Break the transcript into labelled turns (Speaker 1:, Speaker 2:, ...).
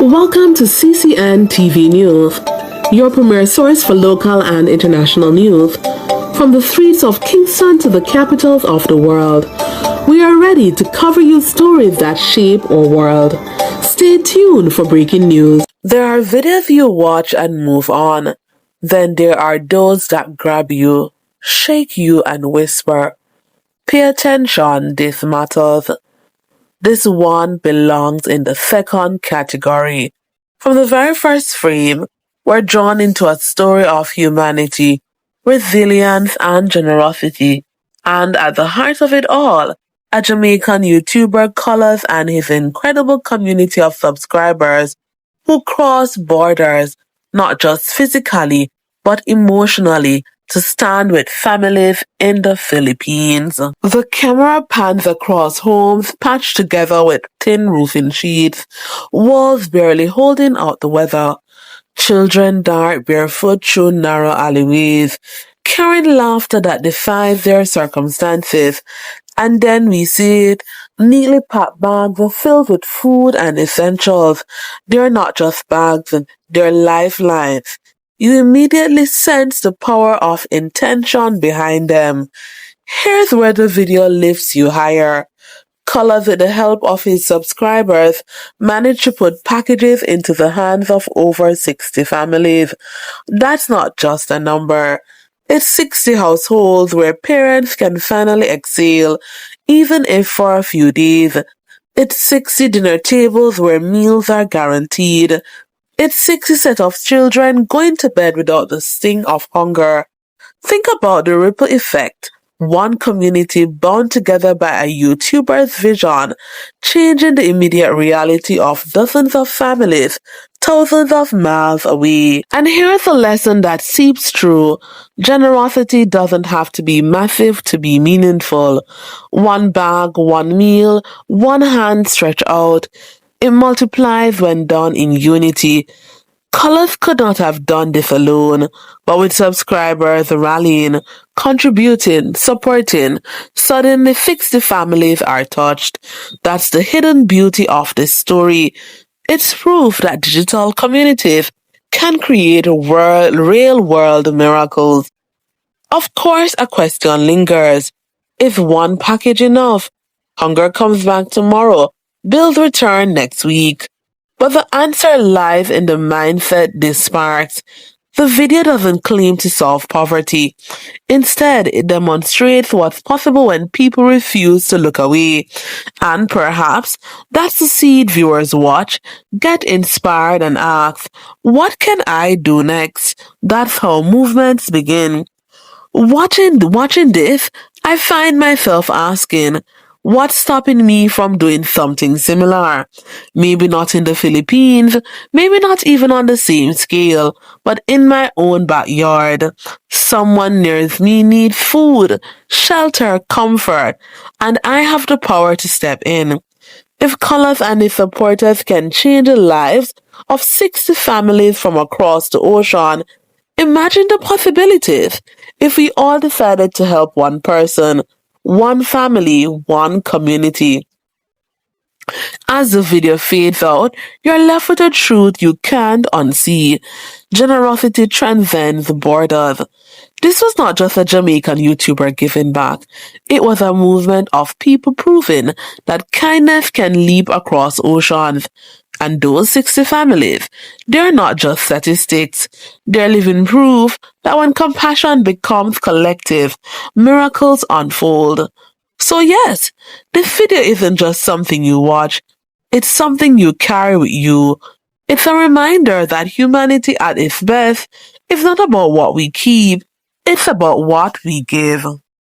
Speaker 1: Welcome to CCN TV News, your premier source for local and international news. From the streets of Kingston to the capitals of the world, we are ready to cover you stories that shape our world. Stay tuned for breaking news. There are videos you watch and move on. Then there are those that grab you, shake you and whisper, "Pay attention, this matters." This one belongs in the second category. From the very first frame, we're drawn into a story of humanity, resilience, and generosity. And at the heart of it all, a Jamaican YouTuber, Colaz, and his incredible community of subscribers who cross borders, not just physically, but emotionally, to stand with families in the Philippines. The camera pans across homes patched together with tin roofing sheets, walls barely holding out the weather. Children dart barefoot through narrow alleyways, carrying laughter that defies their circumstances. And then we see it, neatly packed bags are filled with food and essentials. They're not just bags, they're lifelines. You immediately sense the power of intention behind them. Here's where the video lifts you higher. Colaz, with the help of his subscribers, managed to put packages into the hands of over 60 families. That's not just a number. It's 60 households where parents can finally exhale, even if for a few days. It's 60 dinner tables where meals are guaranteed. It's 60 set of children going to bed without the sting of hunger. Think about the ripple effect. One community bound together by a YouTuber's vision, changing the immediate reality of dozens of families, thousands of miles away. And here's a lesson that seeps through. Generosity doesn't have to be massive to be meaningful. One bag, one meal, one hand stretched out. It multiplies when done in unity. Colaz could not have done this alone, but with subscribers rallying, contributing, supporting, suddenly 60 families are touched. That's the hidden beauty of this story. It's proof that digital communities can create real-world miracles. Of course, a question lingers. Is one package enough? Hunger comes back tomorrow. Bills return next week. But the answer lies in the mindset this sparks. The video doesn't claim to solve poverty. Instead, it demonstrates what's possible when people refuse to look away. And perhaps that's the seed viewers watch, get inspired and ask, what can I do next? That's how movements begin. Watching this, I find myself asking, what's stopping me from doing something similar? Maybe not in the Philippines, maybe not even on the same scale, but in my own backyard. Someone near me needs food, shelter, comfort, and I have the power to step in. If Colaz and his supporters can change the lives of 60 families from across the ocean, imagine the possibilities if we all decided to help one person, one family, one community. As the video fades out, you're left with a truth you can't unsee. Generosity transcends borders. This was not just a Jamaican YouTuber giving back. It was a movement of people proving that kindness can leap across oceans. And those 60 families, they're not just statistics. They're living proof that when compassion becomes collective, miracles unfold. So yes, this video isn't just something you watch. It's something you carry with you. It's a reminder that humanity at its best is not about what we keep. It's about what we give.